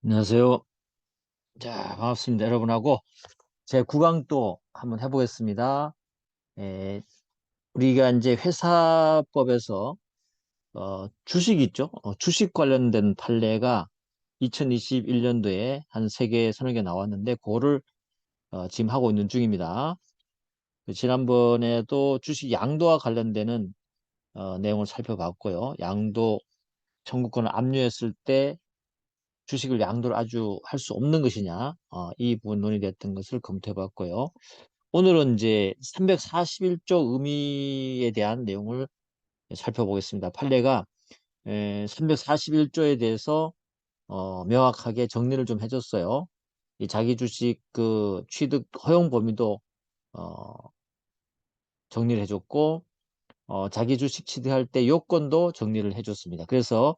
안녕하세요. 자, 반갑습니다. 여러분하고 제 9강도 한번 해보겠습니다. 에, 우리가 이제 회사법에서 주식 있죠? 주식 관련된 판례가 2021년도에 한 3개, 서너 개 나왔는데 그거를 지금 하고 있는 중입니다. 지난번에도 주식 양도와 관련되는 내용을 살펴봤고요. 양도 청구권을 압류했을 때 주식을 양도를 아주 할 수 없는 것이냐, 이 부분 논의됐던 것을 검토해 봤고요. 오늘은 이제 341조 의미에 대한 내용을 살펴보겠습니다. 판례가 341조에 대해서 명확하게 정리를 좀 해줬어요. 이 자기 주식 그 취득 허용 범위도 어, 정리를 해줬고, 자기 주식 취득할 때 요건도 정리를 해줬습니다. 그래서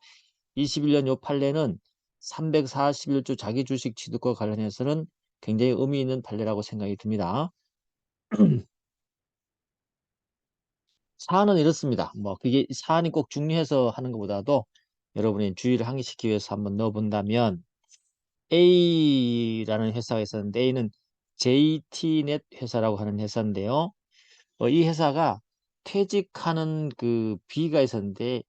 21년 요 판례는 341조 자기주식 취득과 관련해서는 굉장히 의미 있는 판례라고 생각이 듭니다. 사안은 이렇습니다. 뭐 그게 사안이 꼭 중요해서 하는 것보다도 여러분이 주의를 항기시키기 위해서 한번 넣어본다면, A라는 회사가 있었는데 A는 JT넷 회사라고 하는 회사인데요. 이 회사가 퇴직하는 그 B가 있었는데,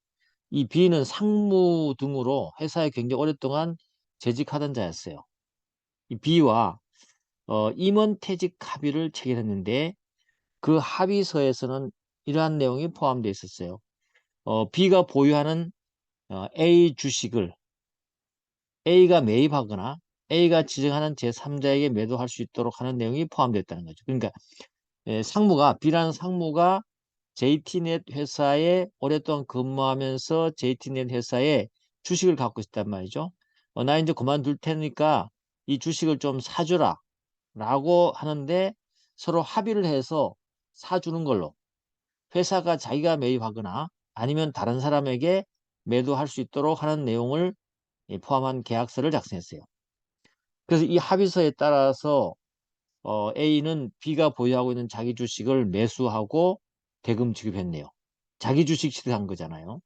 이 B는 상무 등으로 회사에 굉장히 오랫동안 재직하던 자였어요. 이 B와 임원퇴직 합의를 체결했는데, 그 합의서에서는 이러한 내용이 포함되어 있었어요. B가 보유하는 A 주식을 A가 매입하거나 A가 지정하는 제3자에게 매도할 수 있도록 하는 내용이 포함되어 있다는 거죠. 그러니까 B라는 상무가 JT넷 회사에 오랫동안 근무하면서 JT넷 회사에 주식을 갖고 있단 말이죠. 나 이제 그만둘 테니까 이 주식을 좀 사주라 라고 하는데, 서로 합의를 해서 사주는 걸로, 회사가 자기가 매입하거나 아니면 다른 사람에게 매도할 수 있도록 하는 내용을 포함한 계약서를 작성했어요. 그래서 이 합의서에 따라서 A는 B가 보유하고 있는 자기 주식을 매수하고 대금 지급했네요. 자기 주식 취득한 거잖아요.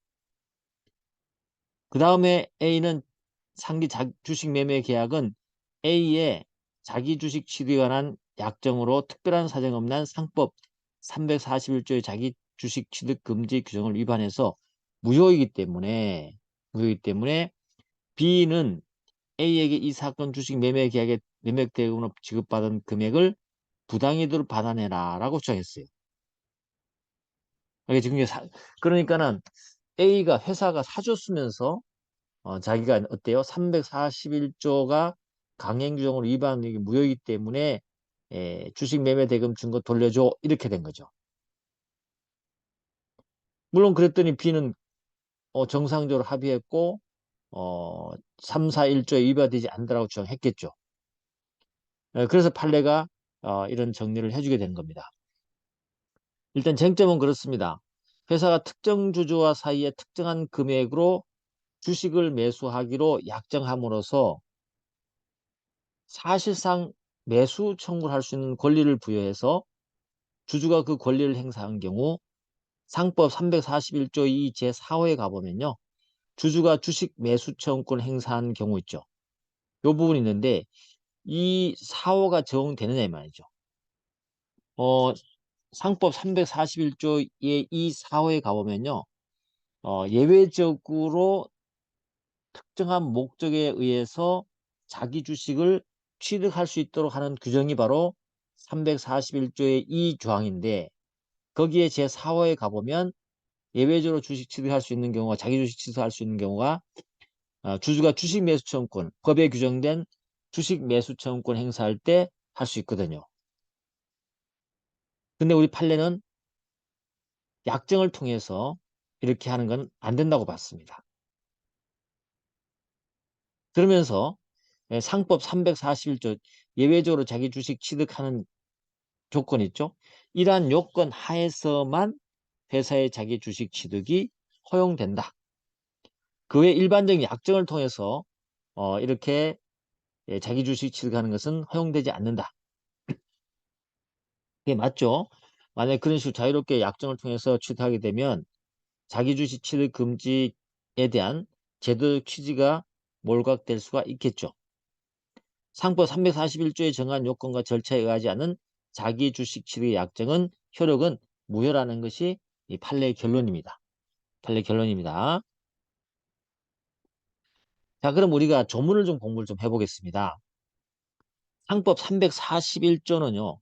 그 다음에 A는 주식 매매 계약은 A의 자기 주식 취득에 관한 약정으로 특별한 사정 없는 한 상법 341조의 자기 주식 취득 금지 규정을 위반해서 무효이기 때문에 B는 A에게 이 사건 주식 매매 계약에 매매 대금으로 지급받은 금액을 부당이득으로 반환해라 라고 주장했어요. 이게 지금 그러니까는 A가 회사가 사줬으면서 자기가 어때요? 341조가 강행 규정을 위반한 게 무효이기 때문에 주식 매매 대금 준 거 돌려줘, 이렇게 된 거죠. 물론 그랬더니 B는 정상적으로 합의했고 341조에 위반되지 않는다고 주장했겠죠. 그래서 판례가 이런 정리를 해주게 된 겁니다. 일단 쟁점은 그렇습니다. 회사가 특정 주주와 사이에 특정한 금액으로 주식을 매수하기로 약정함으로써 사실상 매수 청구를 할 수 있는 권리를 부여해서 주주가 그 권리를 행사한 경우, 상법 341조 2 제4호에 가보면요, 주주가 주식 매수 청구권 행사한 경우 있죠. 요 부분이 있는데, 이 4호가 적용되느냐 이 말이죠. 상법 341조의 이 4호에 가보면요, 예외적으로 특정한 목적에 의해서 자기 주식을 취득할 수 있도록 하는 규정이 바로 341조의 이 조항인데, 거기에 제4호에 가보면 예외적으로 주식 취득할 수 있는 경우가, 자기 주식 취득할 수 있는 경우가 주주가 주식 매수 청구권, 법에 규정된 주식 매수 청구권 행사할 때 할 수 있거든요. 근데 우리 판례는 약정을 통해서 이렇게 하는 건 안 된다고 봤습니다. 그러면서 상법 341조 예외적으로 자기 주식 취득하는 조건 있죠. 이러한 요건 하에서만 회사의 자기 주식 취득이 허용된다. 그 외 일반적인 약정을 통해서 이렇게 자기 주식 취득하는 것은 허용되지 않는다. 그게 맞죠? 만약에 그런 식으로 자유롭게 약정을 통해서 취득하게 되면 자기 주식 취득 금지에 대한 제도 취지가 몰각될 수가 있겠죠. 상법 341조에 정한 요건과 절차에 의하지 않은 자기 주식 취득의 약정은 효력은 무효라는 것이 이 판례의 결론입니다. 판례 결론입니다. 자, 그럼 우리가 조문을 좀 공부를 좀 해보겠습니다. 상법 341조는요.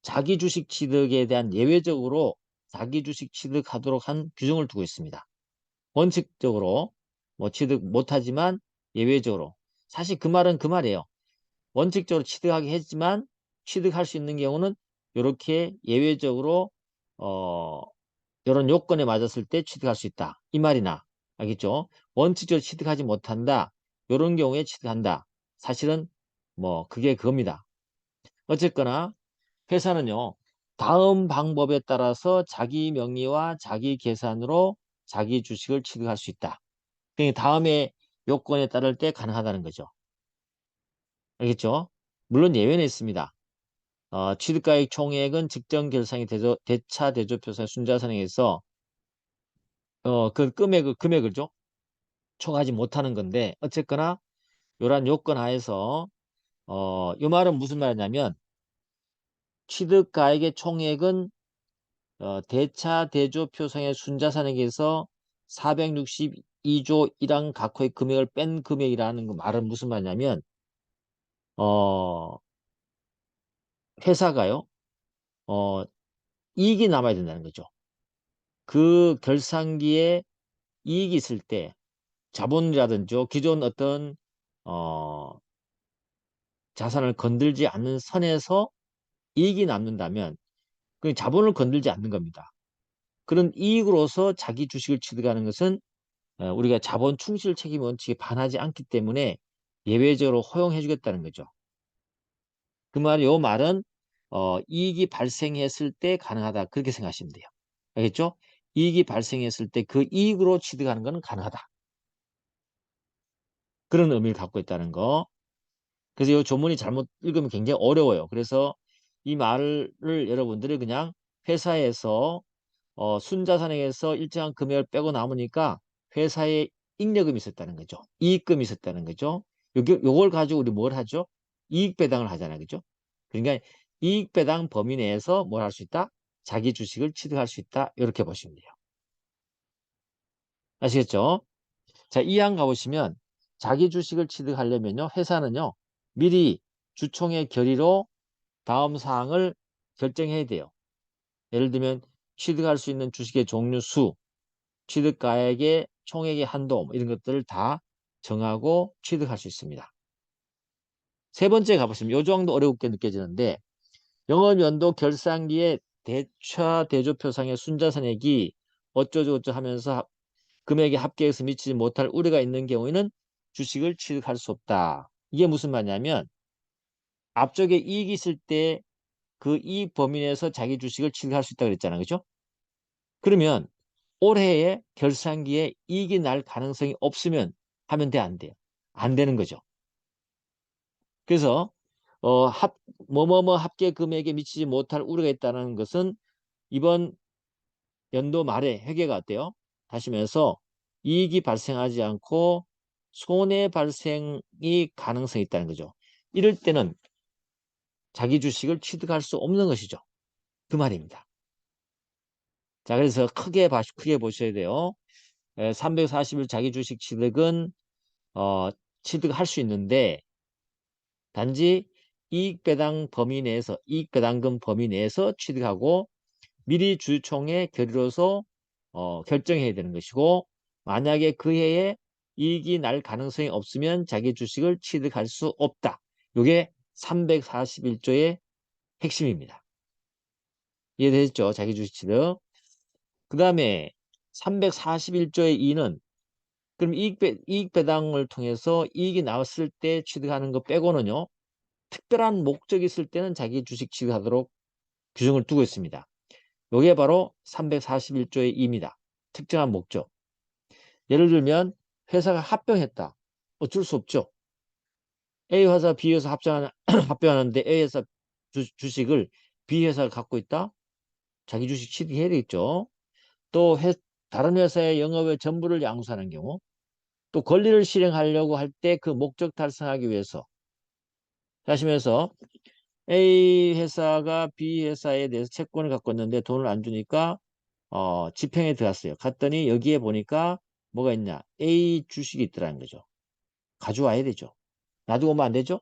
자기 주식 취득에 대한 예외적으로 자기 주식 취득하도록 한 규정을 두고 있습니다. 원칙적으로 뭐 취득 못하지만 예외적으로. 사실 그 말은 그 말이에요. 원칙적으로 취득하게 했지만 취득할 수 있는 경우는 이렇게 예외적으로 이런 요건에 맞았을 때 취득할 수 있다. 이 말이나 알겠죠? 원칙적으로 취득하지 못한다. 이런 경우에 취득한다. 사실은 뭐 그게 그겁니다. 어쨌거나 회사는요. 다음 방법에 따라서 자기 명의와 자기 계산으로 자기 주식을 취득할 수 있다. 그러니까 다음에 요건에 따를 때 가능하다는 거죠. 알겠죠? 물론 예외는 있습니다. 취득가액 총액은 직전 결상이 대차 대조표상 순자산액에서 그 금액을죠. 초과하지 못하는 건데 어쨌거나 이러한 요건 하에서 이 말은 무슨 말이냐면 취득가액의 총액은 대차 대조표상의 순자산액에서 462조 1항 각호의 금액을 뺀 금액이라는 그 말은 무슨 말이냐면 어, 회사가요 이익이 남아야 된다는 거죠. 그 결산기에 이익이 있을 때 자본이라든지 기존 어떤 어, 자산을 건들지 않는 선에서 이익이 남는다면 그 자본을 건들지 않는 겁니다. 그런 이익으로서 자기 주식을 취득하는 것은 우리가 자본 충실 책임 원칙에 반하지 않기 때문에 예외적으로 허용해 주겠다는 거죠. 그 말, 요 말은 이익이 발생했을 때 가능하다. 그렇게 생각하시면 돼요. 알겠죠? 이익이 발생했을 때 그 이익으로 취득하는 것은 가능하다. 그런 의미를 갖고 있다는 거. 그래서 이 조문이 잘못 읽으면 굉장히 어려워요. 그래서 이 말을 여러분들이 그냥 회사에서 순자산액에서 일정한 금액을 빼고 남으니까 회사에 잉여금이 있었다는 거죠. 이익금이 있었다는 거죠. 요걸 가지고 우리 뭘 하죠? 이익 배당을 하잖아요. 그죠? 그러니까 이익 배당 범위 내에서 뭘 할 수 있다? 자기 주식을 취득할 수 있다. 이렇게 보시면 돼요. 아시겠죠? 자, 이 항 가보시면 자기 주식을 취득하려면요. 회사는요. 미리 주총의 결의로 다음 사항을 결정해야 돼요. 예를 들면 취득할 수 있는 주식의 종류 수, 취득가액의 총액의 한도 뭐 이런 것들을 다 정하고 취득할 수 있습니다. 세 번째 가보시면 요 정도 어렵게 느껴지는데 영업연도 결산기에 대차 대조표상의 순자산액이 어쩌고저쩌고 하면서 금액의 합계에서 미치지 못할 우려가 있는 경우에는 주식을 취득할 수 없다. 이게 무슨 말이냐면 앞쪽에 이익이 있을 때 그 이익 범위 내에서 자기 주식을 취득할 수 있다고 그랬잖아요. 그죠? 그러면 올해의 결산기에 이익이 날 가능성이 없으면 하면 돼, 안 돼요? 안 되는 거죠. 그래서 뭐뭐뭐 합계 금액에 미치지 못할 우려가 있다는 것은 이번 연도 말에 회계가 어때요? 다시면서 이익이 발생하지 않고 손해 발생이 가능성이 있다는 거죠. 이럴 때는 자기 주식을 취득할 수 없는 것이죠. 그 말입니다. 자, 그래서 크게 보셔야 돼요. 341 자기 주식 취득은 취득할 수 있는데 단지 이익배당 범위 내에서 이익배당금 범위 내에서 취득하고 미리 주총의 결의로서 결정해야 되는 것이고 만약에 그 해에 이익이 날 가능성이 없으면 자기 주식을 취득할 수 없다. 이게 341조의 핵심입니다. 이해되셨죠? 자기 주식 취득. 그 다음에 341조의 2는 그럼 이익배당을 통해서 이익이 나왔을 때 취득하는 거 빼고는요. 특별한 목적이 있을 때는 자기 주식 취득하도록 규정을 두고 있습니다. 이게 바로 341조의 2입니다. 특정한 목적. 예를 들면 회사가 합병했다. 어쩔 수 없죠. A 회사, B 회사 합병하는데 A 회사 주식을 B 회사가 갖고 있다. 자기 주식 취득해야 되겠죠. 또 다른 회사의 영업의 전부를 양수하는 경우 또 권리를 실행하려고 할 때 그 목적 달성하기 위해서 하시면서 A 회사가 B 회사에 대해서 채권을 갖고 있는데 돈을 안 주니까 집행에 들어갔어요. 갔더니 여기에 보니까 뭐가 있냐? A 주식이 있더라는 거죠. 가져와야 되죠. 놔두고 오면 안 되죠?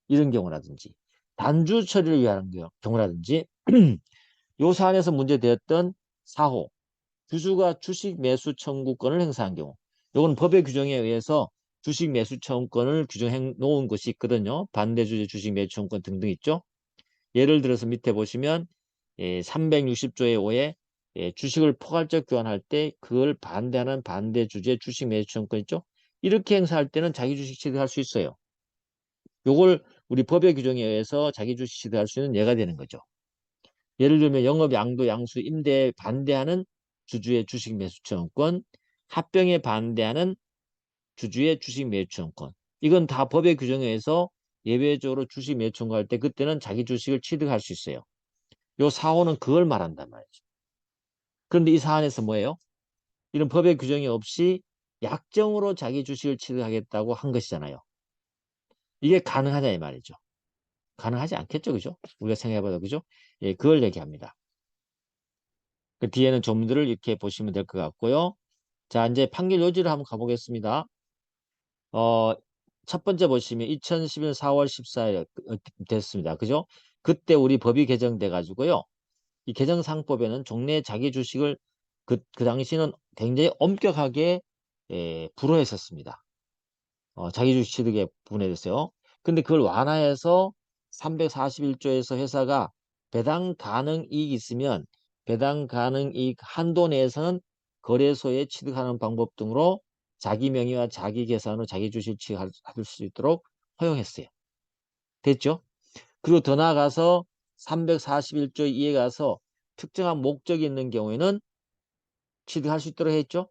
이런 경우라든지 단주 처리를 위한 경우라든지 요 사안에서 문제되었던 4호 주주가 주식 매수 청구권을 행사한 경우 요건 법의 규정에 의해서 주식 매수 청구권을 규정해 놓은 것이 있거든요. 반대주주 주식 매수 청구권 등등 있죠. 예를 들어서 밑에 보시면 360조의 5에 주식을 포괄적 교환할 때 그걸 반대하는 반대주주의 주식 매수 청구권 있죠. 이렇게 행사할 때는 자기 주식 취득할 수 있어요. 요걸 우리 법의 규정에 의해서 자기 주식 취득할 수 있는 예가 되는 거죠. 예를 들면 영업 양도 양수 임대에 반대하는 주주의 주식 매수청구권, 합병에 반대하는 주주의 주식 매수청구권. 이건 다 법의 규정에 의해서 예외적으로 주식 매수청구할 때 그때는 자기 주식을 취득할 수 있어요. 요 사호는 그걸 말한단 말이죠. 그런데 이 사안에서 뭐예요? 이런 법의 규정이 없이 약정으로 자기 주식을 취득하겠다고 한 것이잖아요. 이게 가능하냐 이 말이죠. 가능하지 않겠죠, 그죠? 우리가 생각해봐도 그죠? 예, 그걸 얘기합니다. 그 뒤에는 조문들을 이렇게 보시면 될 것 같고요. 자, 이제 판결 요지를 한번 가보겠습니다. 어, 첫 번째 보시면 2011년 4월 14일 됐습니다. 그죠? 그때 우리 법이 개정돼 가지고요. 이 개정상법에는 종래 자기 주식을 그 당시는 굉장히 엄격하게 불허했었습니다. 자기 주식 취득에 분해됐어요. 근데 그걸 완화해서 341조에서 회사가 배당 가능 이익이 있으면 배당 가능 이익 한도 내에서는 거래소에 취득하는 방법 등으로 자기 명의와 자기 계산으로 자기 주식 취득할 수 있도록 허용했어요. 됐죠? 그리고 더 나아가서 341조 2에 가서 특정한 목적이 있는 경우에는 취득할 수 있도록 했죠.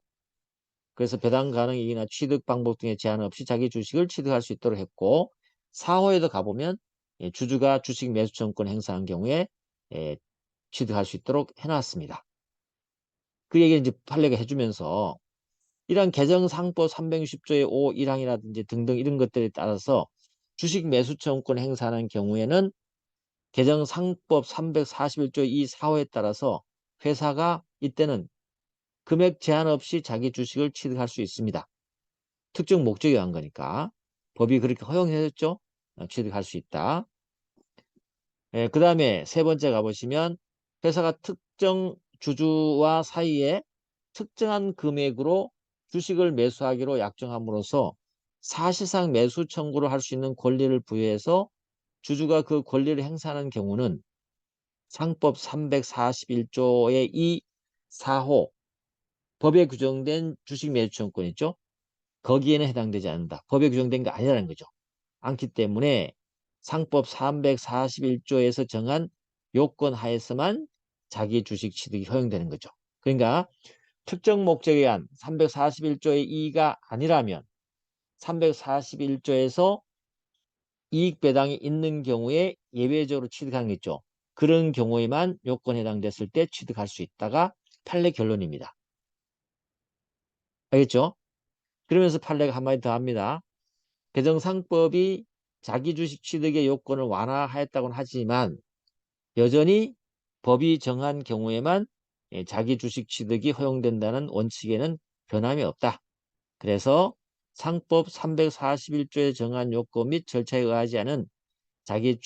그래서 배당 가능 이익이나 취득 방법 등의 제한 없이 자기 주식을 취득할 수 있도록 했고 4호에도 가보면 주주가 주식 매수청구권 행사한 경우에 취득할 수 있도록 해놨습니다. 그 얘기를 이제 판례가 해주면서 이러한 개정상법 360조의 5 1항이라든지 등등 이런 것들에 따라서 주식 매수청구권 행사하는 경우에는 개정상법 341조 2 4호에 따라서 회사가 이때는 금액 제한 없이 자기 주식을 취득할 수 있습니다. 특정 목적에 의한 거니까 법이 그렇게 허용해줬죠. 취득할 수 있다. 그 다음에 세 번째 가보시면 회사가 특정 주주와 사이에 특정한 금액으로 주식을 매수하기로 약정함으로써 사실상 매수 청구를 할 수 있는 권리를 부여해서 주주가 그 권리를 행사하는 경우는 상법 341조의 2, 4호 법에 규정된 주식 매수 청구권 있죠. 거기에는 해당되지 않는다. 법에 규정된 게 아니라는 거죠. 않기 때문에 상법 341조에서 정한 요건 하에서만 자기 주식 취득이 허용되는 거죠. 그러니까 특정 목적에 의한 341조의 2가 아니라면 341조에서 이익 배당이 있는 경우에 예외적으로 취득하는 게 있죠. 그런 경우에만 요건에 해당됐을 때 취득할 수 있다가 판례 결론입니다. 알겠죠? 그러면서 판례가 한마디 더 합니다. 개정상법이 자기 주식 취득의 요건을 완화하였다고는 하지만 여전히 법이 정한 경우에만 자기 주식 취득이 허용된다는 원칙에는 변함이 없다. 그래서 상법 341조에 정한 요건 및 절차에 의하지 않은 자기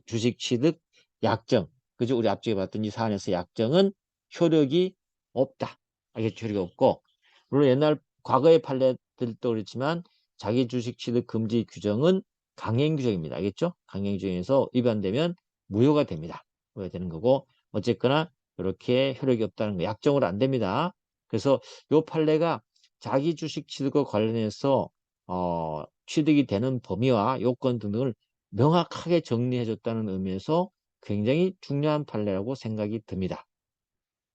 주식 취득 약정, 그죠? 우리 앞쪽에 봤던 이 사안에서 약정은 효력이 없다. 알겠죠? 효력이 없고, 물론 옛날 과거의 판례들도 그렇지만 자기 주식 취득 금지 규정은 강행 규정입니다. 알겠죠? 강행 규정에서 위반되면 무효가 됩니다. 무효가 되는 거고, 어쨌거나 이렇게 효력이 없다는 거 약정으로 안 됩니다. 그래서 이 판례가 자기 주식 취득과 관련해서 취득이 되는 범위와 요건 등등을 명확하게 정리해줬다는 의미에서 굉장히 중요한 판례라고 생각이 듭니다.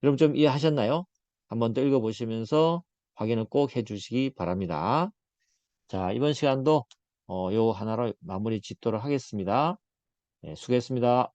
여러분 좀 이해하셨나요? 한번 더 읽어보시면서 확인을 꼭 해주시기 바랍니다. 자, 이번 시간도 요 하나로 마무리 짓도록 하겠습니다. 네, 수고했습니다.